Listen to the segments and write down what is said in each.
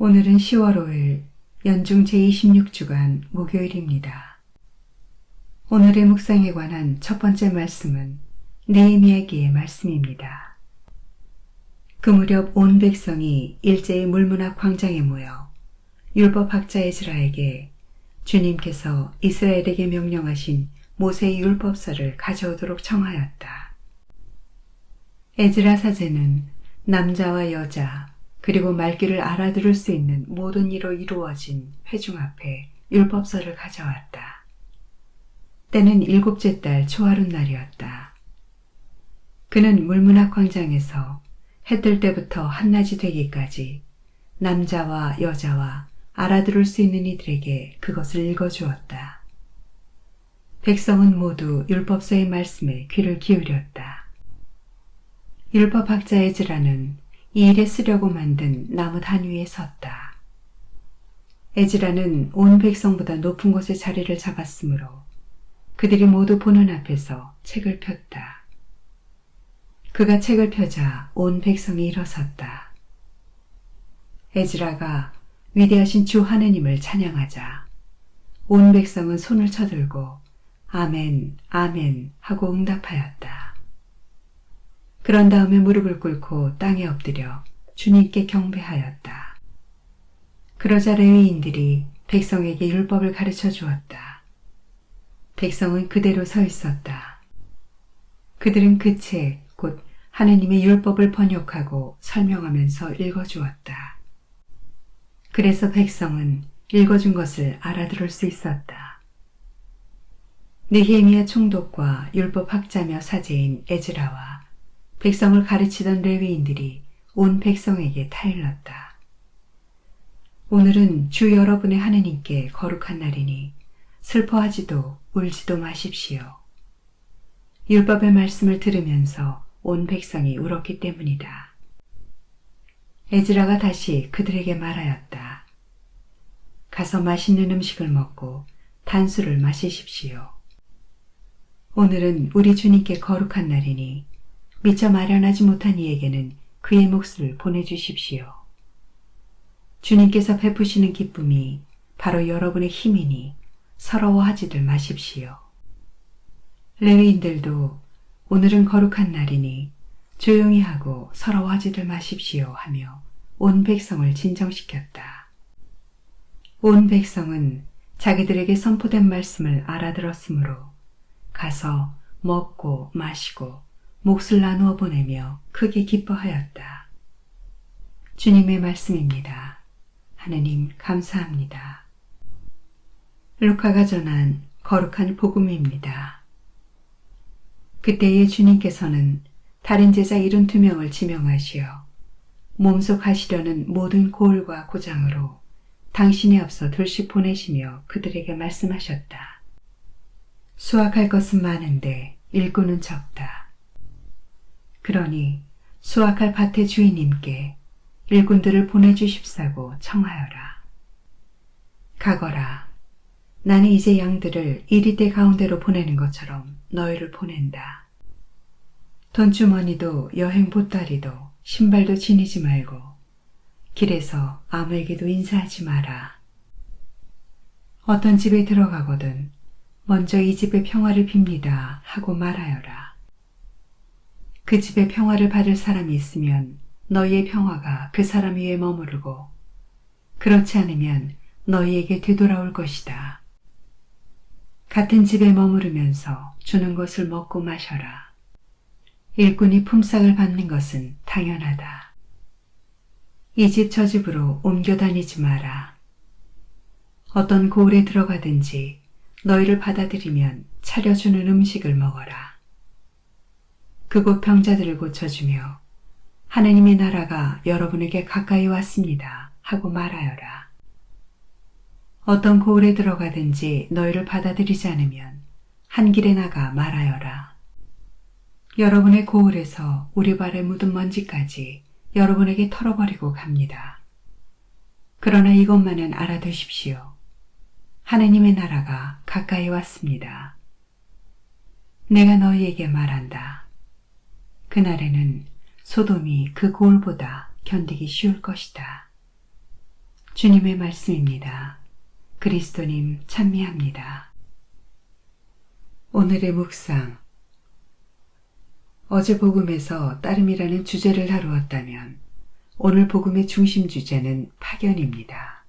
오늘은 10월 5일 연중 제26주간 목요일입니다. 오늘의 묵상에 관한 첫 번째 말씀은 느헤미야기의 말씀입니다. 그 무렵 온 백성이 일제히 물문학 광장에 모여 율법학자 에스라에게 주님께서 이스라엘에게 명령하신 모세의 율법서를 가져오도록 청하였다. 에즈라 사제는 남자와 여자 그리고 말귀를 알아들을 수 있는 모든 이로 이루어진 회중 앞에 율법서를 가져왔다. 때는 7째 달 초하룻 날이었다. 그는 물문학 광장에서 해 뜰 때부터 한낮이 되기까지 남자와 여자와 알아들을 수 있는 이들에게 그것을 읽어주었다. 백성은 모두 율법서의 말씀에 귀를 기울였다. 율법학자 에즈라는 이 일에 쓰려고 만든 나무 단 위에 섰다. 에즈라는 온 백성보다 높은 곳에 자리를 잡았으므로 그들이 모두 보는 앞에서 책을 폈다. 그가 책을 펴자 온 백성이 일어섰다. 에즈라가 위대하신 주 하느님을 찬양하자 온 백성은 손을 쳐들고 아멘, 아멘 하고 응답하였다. 그런 다음에 무릎을 꿇고 땅에 엎드려 주님께 경배하였다. 그러자 레위인들이 백성에게 율법을 가르쳐 주었다. 백성은 그대로 서 있었다. 그들은 그 책, 곧 하느님의 율법을 번역하고 설명하면서 읽어주었다. 그래서 백성은 읽어준 것을 알아들을 수 있었다. 느헤미야 총독과 율법학자며 사제인 에즈라와 백성을 가르치던 레위인들이 온 백성에게 타일렀다. 오늘은 주 여러분의 하느님께 거룩한 날이니 슬퍼하지도 울지도 마십시오. 율법의 말씀을 들으면서 온 백성이 울었기 때문이다. 에즈라가 다시 그들에게 말하였다. 가서 맛있는 음식을 먹고 단술을 마시십시오. 오늘은 우리 주님께 거룩한 날이니 미처 마련하지 못한 이에게는 그의 몫을 보내주십시오. 주님께서 베푸시는 기쁨이 바로 여러분의 힘이니 서러워하지들 마십시오. 레위인들도 오늘은 거룩한 날이니 조용히 하고 서러워하지들 마십시오 하며 온 백성을 진정시켰다. 온 백성은 자기들에게 선포된 말씀을 알아들었으므로 가서 먹고 마시고 몫을 나누어 보내며 크게 기뻐하였다. 주님의 말씀입니다. 하느님 감사합니다. 루카가 전한 거룩한 복음입니다. 그때에 주님께서는 다른 제자 72명을 지명하시어 몸속하시려는 모든 고울과 고장으로 당신이 앞서 들씩 보내시며 그들에게 말씀하셨다. 수확할 것은 많은데 일꾼은 적다. 그러니 수확할 밭의 주인님께 일꾼들을 보내주십사고 청하여라. 가거라. 나는 이제 양들을 이리떼 가운데로 보내는 것처럼 너희를 보낸다. 돈주머니도 여행 보따리도 신발도 지니지 말고 길에서 아무에게도 인사하지 마라. 어떤 집에 들어가거든 먼저 이 집의 평화를 빕니다 하고 말하여라. 그 집에 평화를 받을 사람이 있으면 너희의 평화가 그 사람 위에 머무르고 그렇지 않으면 너희에게 되돌아올 것이다. 같은 집에 머무르면서 주는 것을 먹고 마셔라. 일꾼이 품삯을 받는 것은 당연하다. 이 집 저 집으로 옮겨 다니지 마라. 어떤 고을에 들어가든지 너희를 받아들이면 차려주는 음식을 먹어라. 그곳 병자들을 고쳐주며 하느님의 나라가 여러분에게 가까이 왔습니다 하고 말하여라. 어떤 고을에 들어가든지 너희를 받아들이지 않으면 한 길에 나가 말하여라. 여러분의 고을에서 우리 발에 묻은 먼지까지 여러분에게 털어버리고 갑니다. 그러나 이것만은 알아두십시오. 하느님의 나라가 가까이 왔습니다. 내가 너희에게 말한다. 그날에는 소돔이 그 고을보다 견디기 쉬울 것이다. 주님의 말씀입니다. 그리스도님 찬미합니다. 오늘의 묵상. 어제 복음에서 따름이라는 주제를 다루었다면 오늘 복음의 중심 주제는 파견입니다.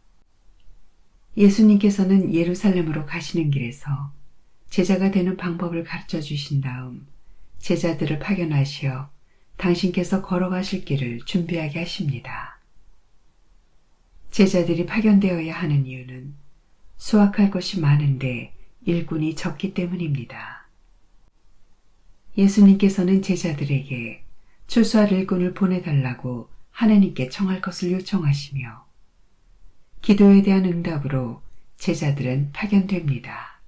예수님께서는 예루살렘으로 가시는 길에서 제자가 되는 방법을 가르쳐 주신 다음 제자들을 파견하시어 당신께서 걸어가실 길을 준비하게 하십니다. 제자들이 파견되어야 하는 이유는 수확할 것이 많은데 일꾼이 적기 때문입니다. 예수님께서는 제자들에게 추수할 일꾼을 보내달라고 하나님께 청할 것을 요청하시며 기도에 대한 응답으로 제자들은 파견됩니다.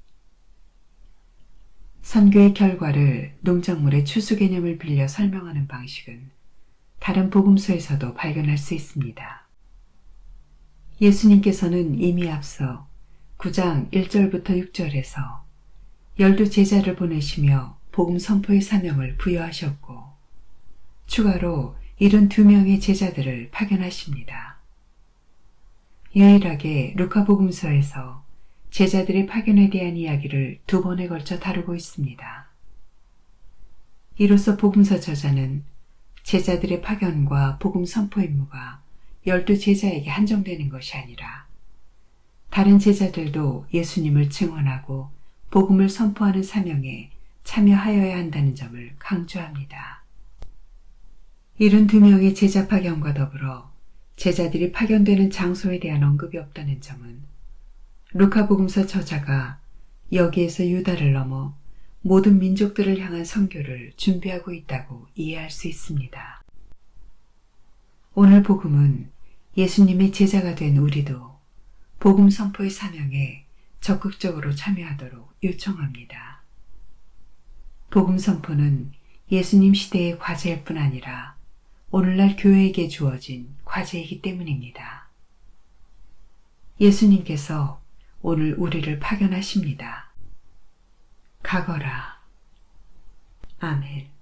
선교의 결과를 농작물의 추수 개념을 빌려 설명하는 방식은 다른 복음서에서도 발견할 수 있습니다. 예수님께서는 이미 앞서 9장 1절부터 6절에서 12제자를 보내시며 복음 선포의 사명을 부여하셨고 추가로 72명의 제자들을 파견하십니다. 유일하게 루카복음서에서 제자들의 파견에 대한 이야기를 2번에 걸쳐 다루고 있습니다. 이로써 복음서 저자는 제자들의 파견과 복음 선포 임무가 12제자에게 한정되는 것이 아니라 다른 제자들도 예수님을 증언하고 복음을 선포하는 사명에 참여하여야 한다는 점을 강조합니다. 72명의 제자 파견과 더불어 제자들이 파견되는 장소에 대한 언급이 없다는 점은 루카복음서 저자가 여기에서 유다를 넘어 모든 민족들을 향한 선교를 준비하고 있다고 이해할 수 있습니다. 오늘 복음은 예수님의 제자가 된 우리도 복음 선포의 사명에 적극적으로 참여하도록 요청합니다. 복음 선포는 예수님 시대의 과제일 뿐 아니라 오늘날 교회에게 주어진 과제이기 때문입니다. 예수님께서 오늘 우리를 파견하십니다. 가거라. 아멘.